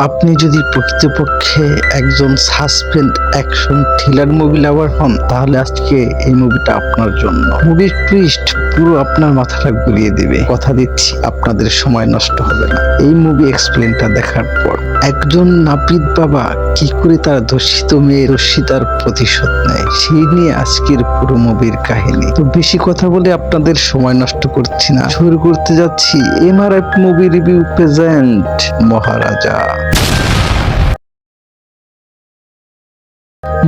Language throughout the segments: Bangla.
আপনি যদি প্রকৃতপক্ষে একজন suspense action thriller movie lover হন, তাহলে আজকে এই মুভিটা আপনার জন্য। মুভির টুইস্ট পুরো আপনার মাথাটা ঘুরিয়ে দেবে। কথা দিচ্ছি, আপনাদের সময় নষ্ট হবে না এই মুভি এক্সপ্লেনটা দেখার পর। একজন নাপিত বাবা কি করে তার ধর্ষিত মেয়ের ধর্ষিতার প্রতিশোধ নেয়, সেই নিয়ে আজকের পুরো মুভির কাহিনী। তো বেশি কথা বলে আপনাদের সময় নষ্ট করছি না, শুরু করতে যাচ্ছি এমআরএফ মুভি রিভিউ প্রেজেন্ট মহারাজা।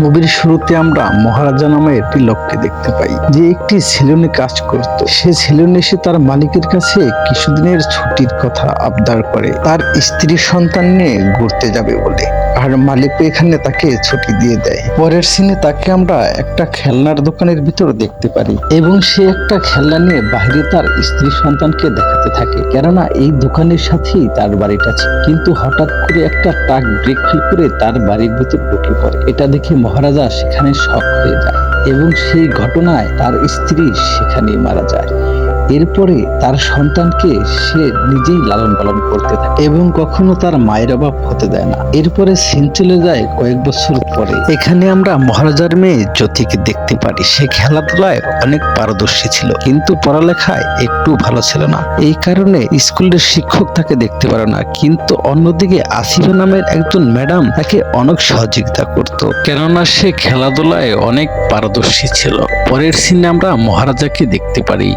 মুভির শুরুতে আমরা মহারাজা নামে একটি লোককে দেখতে পাই, যে একটি সেলুনে কাজ করত। সে সেলুনে এসে তার মালিকের কাছে কিছুদিনের ছুটির কথা আবদার করে, তার স্ত্রী সন্তান নিয়ে ঘুরতে যাবে বলে। আর মালিক এখানে তাকে ছুটি দিয়ে দেয়। পরের সিনে তাকে আমরা একটা খেলনার দোকানের ভিতর দেখতে পারি, এবং সে একটা খেলনা নিয়ে বাইরে তার স্ত্রী সন্তানকে দেখাতে থাকে, কেননা এই দোকানের সাথেই তার বাড়িটা ছিল। কিন্তু হঠাৎ করে একটা ট্রাক ব্রেক ফেল করে তার বাড়ির ভিতর ঢুকে পড়ে। এটা দেখে মহারাজা সেখানে শক হয়ে যায়, এবং সেই ঘটনায় তার স্ত্রী সেখানেই মারা যায়। এরপরে তার সন্তানকে সে নিজেই লালন পালন করতে থাকে, এবং কখনো তার মায়ের অভাব হতে দেয় না। এরপরে সিন চলে যায় কয়েক বছর পরে। এখানে আমরা মহারাজার মেয়ে জ্যোতিকে দেখতে পারি। সে খেলাধুলায় অনেক পারদর্শী ছিল, কিন্তু পড়ালেখায় একটু ভালো ছিল না। এই কারণে স্কুলের শিক্ষক তাকে দেখতে পারে না। কিন্তু অন্যদিকে আসিফা নামের একজন ম্যাডাম তাকে অনেক সহযোগিতা করত, কেননা সে খেলাধুলায় অনেক পারদর্শী ছিল। পরের সিনে আমরা মহারাজাকে দেখতে পারি।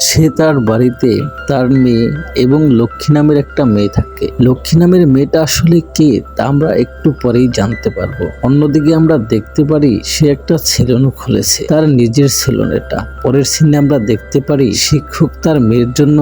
সে তার বাড়িতে তার মেয়ে এবং লক্ষ্মী নামের একটা মেয়ে থাকে। লক্ষ্মী নামের মেয়েটা আসলে কে তা আমরা একটু পরেই জানতে পারবো। অন্যদিকে আমরা দেখতে পারি সে একটা সেলুন খুলেছে, তার নিজের সেলুন এটা। পরের সিনে আমরা দেখতে পারি শিক্ষক তার মেয়ের জন্য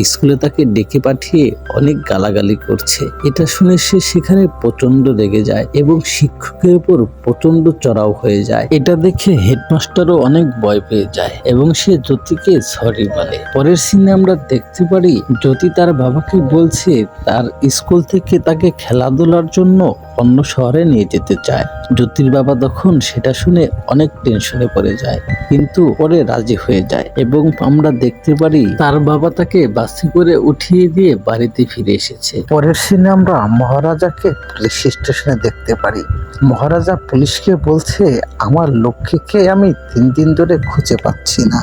স্কুলে তাকে ডেকে পাঠিয়ে অনেক গালাগালি করছে। এটা শুনে সে সেখানে প্রচন্ড রেগে যায় এবং শিক্ষকের উপর প্রচন্ড চড়াও হয়ে যায়। এটা দেখে হেডমাস্টারও অনেক ভয় পেয়ে যায় এবং সে জ্যোতিকে সরি বলে। পরের সিনে আমরা দেখতে পারি জ্যোতি তার বাবাকে বলছে তার স্কুল থেকে তাকে খেলাধুলার জন্য অন্য শহরে নিয়ে যেতে চায়। জ্যোতির বাবা তখন সেটা শুনে অনেক টেনশনে পড়ে যায়, কিন্তু পরে রাজি হয়ে যায়। এবং আমরা দেখতে পারি তার বাবা তাকে বাসে করে উঠিয়ে দিয়ে বাড়িতে ফিরে এসেছে। পরের সিনে আমরা মহারাজাকে পুলিশ স্টেশনে দেখতে পারি। মহারাজা পুলিশকে বলছে, আমার লক্ষ্মীকে আমি 3 দিন ধরে খুঁজে পাচ্ছি না।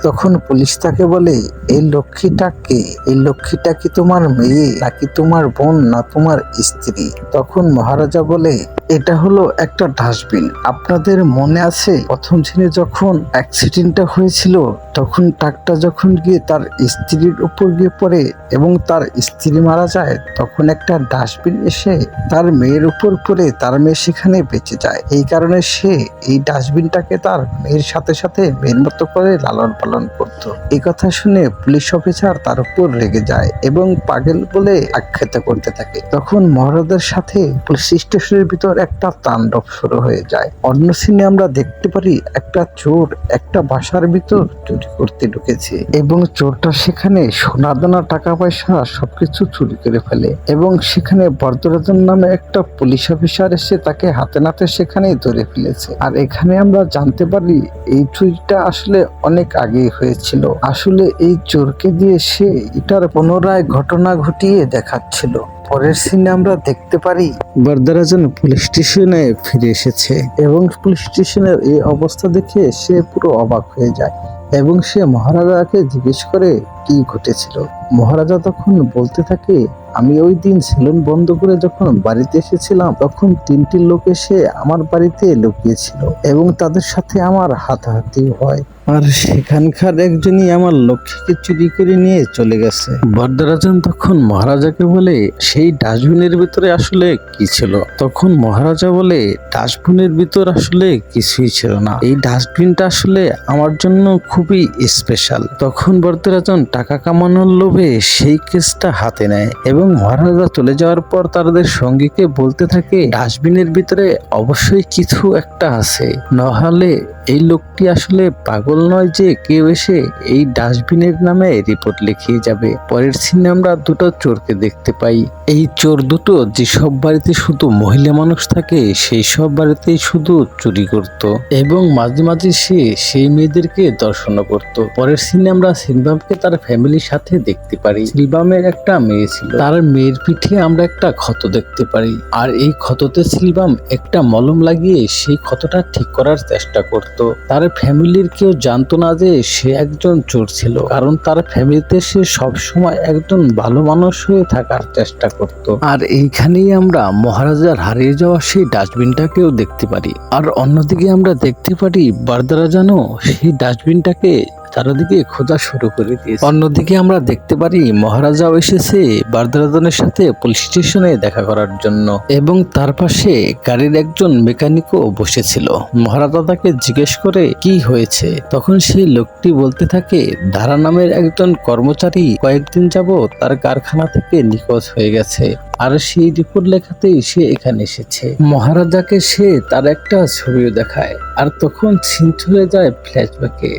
তখন পুলিশ তাকে বলে, এই লক্ষ্মীটা কে? এই লক্ষ্মীটা কি তোমার মেয়ে, নাকি তোমার বোন, না তোমার স্ত্রী? তখন মহারাজা বলে, এটা হলো একটা ডাস্টবিন। আপনাদের মনে আছে প্রথম দিনে যখন অ্যাক্সিডেন্টটা হয়েছিল, তখন ট্রাকটা যখন গিয়ে তার স্ত্রীর উপর গিয়ে পড়ে এবং তার স্ত্রী মারা যায়, তখন একটা ডাস্টবিন এসে তার মেয়ের উপর পড়ে তার মেয়ে সেখানে বেঁচে যায়। এই কারণে সে এই ডাস্টবিনটাকে তার মেয়ের সাথে সাথে মেয়ের মতো করে লালন পালন করত। এই কথা শুনে পুলিশ অফিসার তার উপর রেগে যায় এবং পাগল বলে আখ্যায়িত করতে থাকে। তখন মহারাজার সাথে পুলিশ স্টেশনের ভিতর একটা তাণ্ডব শুরু হয়ে যায়। অন্য সিনে আমরা দেখতে পারি একটা চোর একটা বাসার ভিতর চুরি করতে ঢুকেছে, এবং চোরটা সেখানে সোনাদানা টাকা পয়সা সবকিছু চুরি করে ফেলে, এবং সেখানে বরদরাজন নামে একটা পুলিশ অফিসার এসে তাকে হাতে নাতে সেখানেই ধরে ফেলেছে। আর এখানে আমরা জানতে পারি এই চুরিটা আসলে অনেক আগেই হয়েছিল। আসলে এই চোরকে দিয়ে সে এটার পুনরায় ঘটনা ঘটিয়ে দেখাচ্ছিল। পরের সিনে আমরা দেখতে পারি বরদরাজন পুলিশ স্টেশনে ফিরে এসেছে, এবং পুলিশ স্টেশনের এই অবস্থা দেখে সে পুরো অবাক হয়ে যায় এবং সে মহারাজাকে জিজ্ঞেস করে কি ঘটেছিল। মহারাজা তখন বলতে থাকে, আমি ওই দিন সেলুন বন্ধ করে যখন বাড়িতে এসেছিলাম, তখন 3টি লোক এসে আমার বাড়িতে লুকিয়েছিল এবং তাদের সাথে আমার হাতাহাতি হয়, আর সেখানকার একজনই আমার লক্ষ্মীকে চুরি করে নিয়ে চলে গেছে। বরদরাজন তখন মহারাজাকে বলে, সেই ডাস্টবিনের ভিতরে আসলে কি ছিল? তখন মহারাজা বলে, ডাস্টবিনের ভিতর আসলে কিছুই ছিল না, এই ডাস্টবিনটা আসলে আমার জন্য খুবই স্পেশাল। তখন বরদরাজন টাকা কামানোর লোভে সেই কেসটা হাতে নেয়, এবং মহারাজা চলে যাওয়ার পর তাদের সঙ্গীকে বলতে থাকে, ডাস্টবিনের ভিতরে অবশ্যই কিছু একটা আছে, নাহলে এই লোকটি আসলে পাগল নয় যে কেউ এসে এই ডাস্টবিনের নামে রিপোর্ট লিখিয়ে যাবে। পরের সিনে আমরা দুটো চোরকে দেখতে পাই। এই চোর দুটো যেসব বাড়িতে শুধু মহিলা মানুষ থাকে সেই সব বাড়িতেই শুধু চুরি করত, এবং মাঝে মাঝে সে সেই মেয়েদেরকে দর্শন করত। পরের সিনে আমরা সিনবাবকে তার ফ্যামিলির সাথে দেখতে পারি। সিলভামের একটা মেয়ে ছিল, তার মেয়ের পিঠে আমরা একটা ক্ষত দেখতে পারি, আর এই ক্ষততে সিলভাম একটা মলম লাগিয়ে সেই ক্ষতটা ঠিক করার চেষ্টা করত। তার ফ্যামিলির কেউ জানতো না যে সে একজন চোর ছিল, কারণ তার ফ্যামিলিতে সে সবসময় একজন ভালো মানুষ হয়ে থাকার চেষ্টা করত। আর এইখানেই আমরা মহারাজার হারিয়ে যাওয়া সেই ডাস্টবিনটাকেও দেখতে পারি। আর অন্যদিকে আমরা দেখতে পারি বারদারাজানও সেই ডাস্টবিনটাকে চারিদিকে খোঁজা শুরু করে দিয়েছে। অন্যদিকে আমরা দেখতে পারি মহারাজাও এসেছে বারদারাজানের সাথে পুলিশ স্টেশনে দেখা করার জন্য, এবং তার পাশে গাড়ির একজন মেকানিকও বসেছিল। মহারাজা তাকে জিজ্ঞেস করে কি হয়েছে, তখন সেই লোকটি বলতে থাকে ধারা নামের একজন কর্মচারী কয়েকদিন যাবত তার কারখানা থেকে নিখোঁজ হয়ে গেছে, আর সেই রিপোর্ট লেখাতেই সে এখানে এসেছে। মহারাজাকে সে তার একটা ছবিও দেখায়, আর তখন সিন চলে যায় ফ্ল্যাশব্যাকে।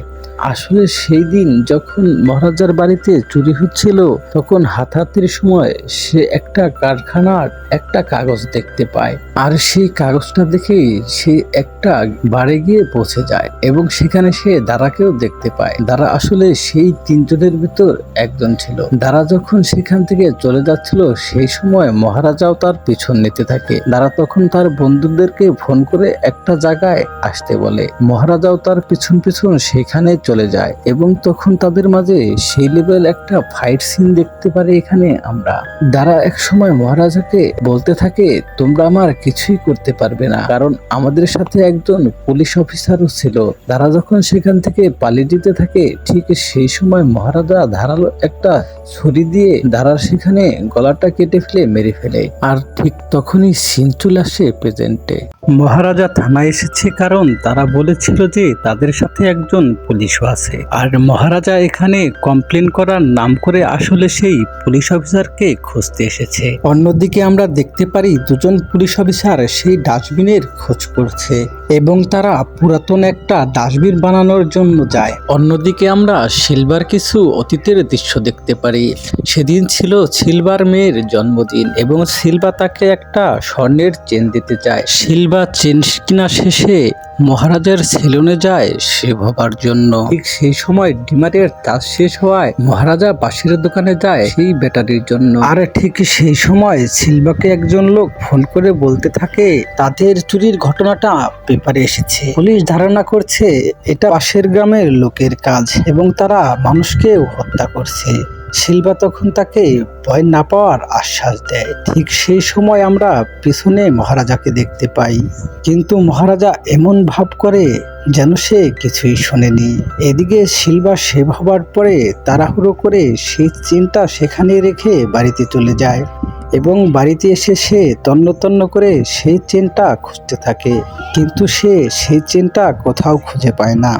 আসলে সেই দিন যখন মহারাজার বাড়িতে চুরি হচ্ছিল, তখন হাতাহাতির সময় সে একটা কারখানার একটা কাগজ দেখতে পায়, আর সেই কাগজটা দেখেই সে একটা বাড়ি গিয়ে পৌঁছে যায়, এবং সেখানে সে দারাকেও দেখতে পায়। দারা আসলে সেই তিনজনের ভিতর একজন ছিল। দারা যখন সেখান থেকে চলে যাচ্ছিল, সেই সময় মহারাজাও তার পিছন নিতে থাকে। দারা তখন তার বন্ধুদেরকে ফোন করে একটা জায়গায় আসতে বলে। মহারাজাও তার পিছন পিছন সেখানে চলে যায়, এবং তখন তাদের মাঝে সেই লেভেল একটা ফাইট সিন দেখতে পারি এখানে আমরা। দারা এক সময় মহারাজাকে বলতে থাকে তোমরা আমার কিছুই করতে পারবে না, কারণ আমাদের সাথে একজন পুলিশ অফিসারও ছিল। দারা যখন সেখান থেকে পালিয়ে যেতে থাকে, ঠিক সেই সময় মহারাজা ধারালো একটা ছুরি দিয়ে দারার সেখানে গলাটা কেটে ফেলে মেরে ফেলে। আর ঠিক তখনই সিন চলে আসে প্রেজেন্টে। মহারাজা থানায় এসেছে কারণ তারা বলেছিল যে তাদের সাথে একজন পুলিশও আছে, আর মহারাজা এখানে কমপ্লেন করার নাম করে আসলে সেই পুলিশ অফিসারকে খুঁজতে এসেছে। অন্যদিকে আমরা দেখতে পারি দুজন পুলিশ অফিসার সেই ডাস্টবিনের খোঁজ করছে, এবং তারা পুরাতন একটা ডাস্টবিন বানানোর জন্য যায়। অন্যদিকে আমরা সিলভার কিছু অতীতের দৃশ্য দেখতে পারি। সেদিন ছিল সিলভার মেয়ের জন্মদিন, এবং সিলভা তাকে একটা স্বর্ণের চেন দিতে চায়। সিলভা চেন কিনা শেষে মহারাজার সেলুনে যায় শেভ হবার জন্য। ঠিক সেই সময় ডিমারের কাজ শেষ হওয়ায় মহারাজা বাঁশের দোকানে যায় সেই ব্যাটারির জন্য। আর ঠিক সেই সময় সিলভাকে একজন লোক ফোন করে বলতে থাকে তাদের চুরির ঘটনাটা পেপারে এসেছে। পুলিশ ধারণা করছে এটা পাশের গ্রামের লোকের কাজ, এবং তারা মানুষকে হত্যা করছে। সিলভা তখন তাকে ভয় না পাওয়ার আশ্বাস দেয়। ঠিক সেই সময় আমরা পিছনে মহারাজাকে দেখতে পাই, কিন্তু মহারাজা এমন ভাব করে যেন সে কিছুই শোনেনি। এদিকে সিলভা শেভ হবার পরে তাড়াহুড়ো করে সেই চেনটা সেখানে রেখে বাড়িতে চলে যায়, এবং বাড়িতে এসে সে তন্ন তন্ন করে সেই চেনটা খুঁজতে থাকে, কিন্তু সে সেই চেনটা কোথাও খুঁজে পায় না।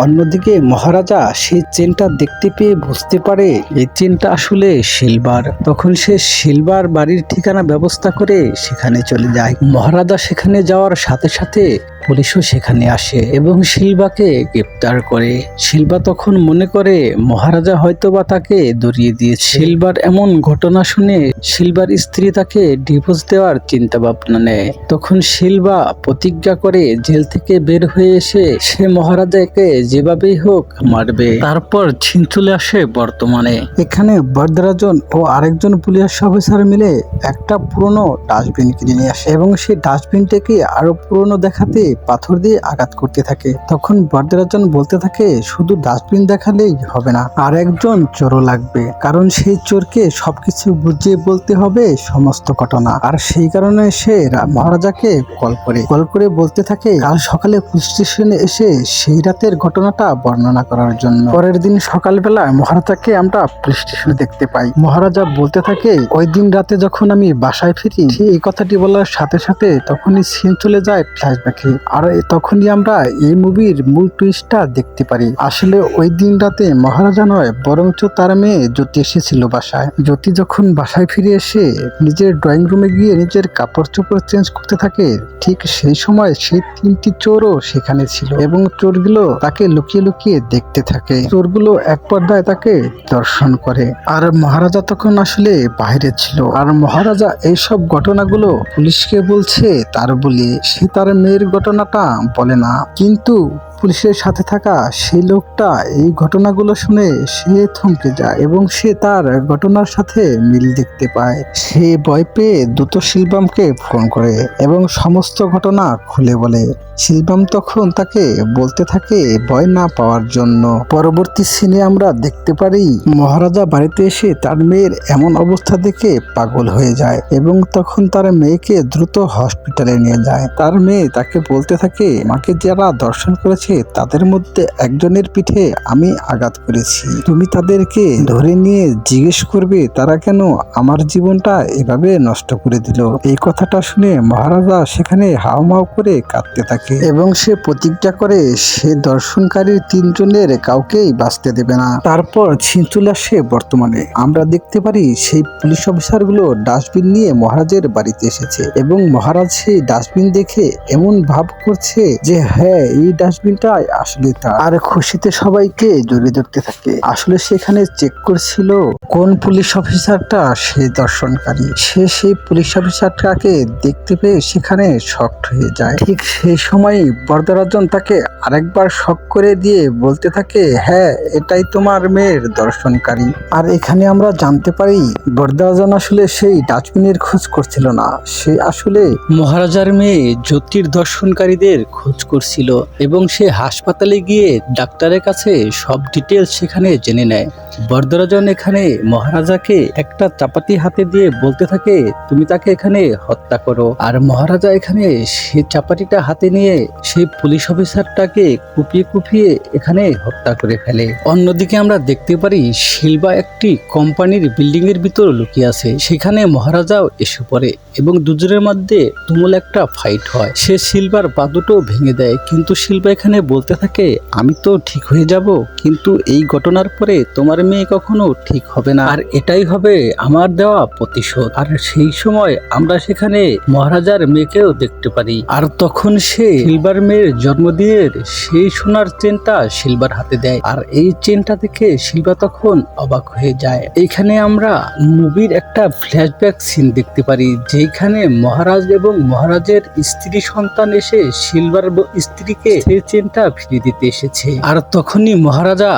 অন্যদিকে মহারাজা সেই চেনটা দেখতে পেয়ে বুঝতে পারে এই চেনটা আসলে সিলভার। তখন সে সিলভার বাড়ির ঠিকানা ব্যবস্থা করে সেখানে চলে যায়। মহারাজা সেখানে যাওয়ার সাথে সাথে পুলিশও সেখানে আসে এবং সিলভাকে গ্রেপ্তার করে। সিলভা তখন মনে করে মহারাজা হয়তোবা তাকে ধরিয়ে দিয়েছে। সিলভার এমন ঘটনা শুনে সিলভার স্ত্রী তাকে ডিভোর্স দেওয়ার চিন্তা ভাবনা নেয়। তখন সিলভা প্রতিজ্ঞা করে জেল থেকে বের হয়ে এসে সে মহারাজাকে যেভাবেই হোক মারবে। তারপর ছিন চলে আসে বর্তমানে। এখানে বরদারাজন ও আরেকজন পুলিশ অফিসার মিলে একটা পুরনো ডাস্টবিন কিনে নিয়ে আসে এবং সেই ডাস্টবিনটাকে আরো পুরনো দেখাতে পাথর দিয়ে আঘাত করতে থাকে। তখন বরদারাজন বলতে থাকে শুধু ডাস্টবিন দেখালেই হবে না, আর একজন চোরও লাগবে, কারণ সেই চোরকে সবকিছু বুঝিয়ে বলতে হবে সমস্ত ঘটনা। আর সেই কারণে সে মহারাজাকে কল করে বলতে থাকে কাল সকালে পুলিশ স্টেশনে এসে সেই রাতের ঘটনাটা বর্ণনা করার জন্য। পরের দিন সকালবেলা মহারাজাকে আমরা পুলিশ স্টেশনে দেখতে পাই। মহারাজা বলতে থাকে ওই দিন রাতে যখন আমি বাসায় ফিরি, এই কথাটি বলার সাথে সাথে তখনই সিন চলে যায় ফ্ল্যাশব্যাকে। আর তখনই আমরা এই মুভির মূল টুইস্টটা দেখতে পারি। আসলে ওই দিন রাতে মহারাজা নয়, বরঞ্চ তার মেয়ে জ্যোতি এসেছিল বাসায়। জ্যোতি যখন বাসায় ফিরে এসে নিজের ড্রয়িং রুমে গিয়ে নিজের কাপড় চোপড় চেঞ্জ করতে থাকে, ঠিক সেই সময় সেই তিনটি চোরও সেখানে ছিল এবং চোরগুলো তাকে লুকিয়ে লুকিয়ে দেখতে থাকে। চোরগুলো এক পর্দায় তাকে দর্শন করে। আর মহারাজা তখন আসলে বাইরে ছিল। আর মহারাজা এইসব ঘটনাগুলো পুলিশকে বলছে তার বলে, সে তার মেয়ের ঘটনাটা বলে না। কিন্তু পুলিশের সাথে থাকা সেই লোকটা এই ঘটনাগুলো শুনে সে থমকে যায় এবং সে তার ঘটনার সাথে মিল দেখতে পায়। সে ভয় পেয়ে দ্রুত শিলবামকে ফোন করে এবং সমস্ত ঘটনা খুলে বলে। শিলবাম তখন তাকে বলতে থাকে ভয় না পাওয়ার জন্য। পরবর্তী সিনে আমরা দেখতে পারি মহারাজা বাড়িতে এসে তার মেয়ের এমন অবস্থা দেখে পাগল হয়ে যায় এবং তখন তার মেয়েকে দ্রুত হসপিটালে নিয়ে যায়। তার মেয়ে তাকে বলতে থাকে মাকে যারা দর্শন করেছে তাদের মধ্যে একজনের পিঠে আমি আঘাত করেছি, তুমি তাদেরকে ধরে নিয়ে জিজ্ঞেস করবে তারা কেন আমার জীবনটা এভাবে নষ্ট করে দিল। এই কথাটা শুনে মহারাজা সেখানে হাউমাউ করে কাঁদতে থাকে এবং সে প্রতিজ্ঞা করে সে দর্শনকারীর 3 জনের কাউকেই বাঁচতে দেবে না। তারপর সিন চলে আসে বর্তমানে। আমরা দেখতে পারি সেই পুলিশ অফিসারগুলো ডাস্টবিন নিয়ে মহারাজের বাড়িতে এসেছে এবং মহারাজ সেই ডাস্টবিন দেখে এমন ভাব করছে যে হ্যাঁ এই ডাস্টবিনটা আসলে তার, আর খুশিতে সবাইকে জড়িয়ে ধরতে থাকে। আসলে সেখানে চেক করছিল কোন পুলিশ অফিসারটা সেই দর্শনকারী। সে সেই পুলিশ অফিসারটাকে দেখতে পেয়ে সেখানে শকড হয়ে যায়। ঠিক সেই সময় বরদারাজন তাকে আরেকবার শক করে দিয়ে বলতে থাকে হ্যাঁ এটাই তোমার মেয়ের দর্শনকারী। আর এখানে আমরা জানতে পারি বরদারাজন আসলে সেই ডাস্টবিনের খোঁজ করছিল না, সে আসলে মহারাজার মেয়ে জ্যোতির দর্শনকারীদের খোঁজ করছিল এবং সে হাসপাতালে গিয়ে ডাক্তারের কাছে সব ডিটেলস সেখানে জেনে নেয়। বরদারাজন এখানে মহারাজাকে একটা চাপাতি হাতে দিয়ে বলতে থাকে তুমি তাকে এখানে হত্যা করো। আর মহারাজা এখানে সেই চাপাতিটা হাতে নিয়ে সেই পুলিশ অফিসারটাকে কুপিয়ে কুপিয়ে এখানে হত্যা করে ফেলে। অন্যদিকে আমরা দেখতে পারি শিলবা একটি কোম্পানির বিল্ডিং এর ভিতর লুকিয়ে আছে। সেখানে মহারাজাও এসে পড়ে এবং দুজনের মধ্যে তুমুল একটা ফাইট হয়। সে শিলবার পা দুটো ভেঙে দেয় কিন্তু শিলবা এখানে বলতে থাকে আমি তো ঠিক হয়ে যাব, কিন্তু এই ঘটনার পরে তোমার মেয়ে কখনো ঠিক হবে না আর এটাই হবে আমার দেওয়া প্রতিশোধ। আর সেই সময় আমরা সেখানে মহারাজার মেয়েকেও দেখতে পারি। আর তখন সে শিলবার মেয়ের জন্মদিনের সেই সোনার চেনটা শিলবার হাতে দেয় আর এই চেনটা দেখে শিলবা তখন অবাক হয়ে যায়। এইখানে আমরা মুভির একটা ফ্ল্যাশব্যাক সিন দেখতে পারি যেখানে মহারাজ এবং মহারাজের স্ত্রী সন্তান এসে শিলবার স্ত্রীকে সেই চেনটা ফিরিয়ে দিতে এসেছে। আর তখনই মহারাজা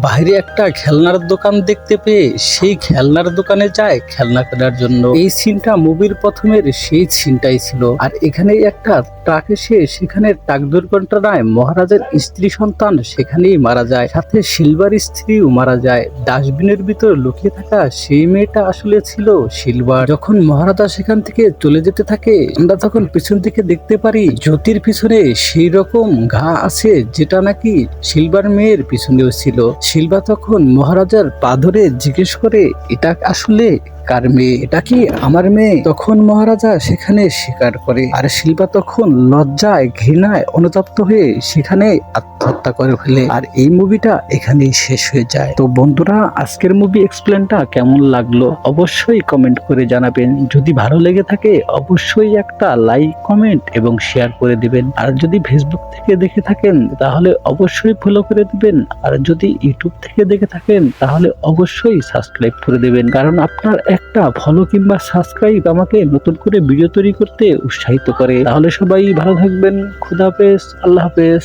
বাইরে একটা খেলনার দোকান দেখতে পেয়ে সেই খেলনার দোকানে যায় খেলনা কেনার জন্য। এই সিনটা মুভির প্রথমের সেই সিনটাই ছিল। আর এখানে একটা ট্রাক এসে সেখানে ট্রাক দুর্ঘটনায় মহারাজের স্ত্রী সন্তান সেখানেই মারা যায়, সাথে শিলবার স্ত্রীও মারা যায়। ডাস্টবিনের ভিতর লুকিয়ে থাকা সেই মেয়েটা আসলে ছিল শিলবার। যখন মহারাজা সেখান থেকে চলে যেতে থাকে আমরা তখন পিছন থেকে দেখতে পারি জ্যোতির পিছনে সেই রকম ঘা আছে যেটা নাকি শিলবার মেয়ের পিছনেও ছিল। শিলবা তখন মহারাজার পা ধরে জিজ্ঞেস করে এটা আসলে কার মেয়ে, এটা কি আমার মেয়ে? তখন মহারাজা সেখানে স্বীকার করে আর শিলবা তখন লজ্জায় ঘৃণায় অনুতপ্ত হয়ে সেখানে আত্মহত্যা করে ফেলে। আর এই মুভিটা এখানেই শেষ হয়ে যায়। তো বন্ধুরা আজকের মুভি এক্সপ্লেনটা কেমন লাগলো অবশ্যই কমেন্ট করে জানাবেন। যদি ভালো লেগে থাকে অবশ্যই একটা লাইক কমেন্ট এবং শেয়ার করে দিবেন। আর যদি ফেসবুক থেকে দেখে থাকেন তাহলে অবশ্যই ফলো করে দিবেন। আর যদি ইউটিউব থেকে দেখে থাকেন তাহলে অবশ্যই সাবস্ক্রাইব করে দিবেন, কারণ আপনার একটা ফলো কিংবা সাবস্ক্রাইব আমাকে নতুন করে ভিডিও তৈরি করতে উৎসাহিত করে। তাহলে সবাই ভালো থাকবেন। খুদা হাফেজ, আল্লাহ হাফেজ।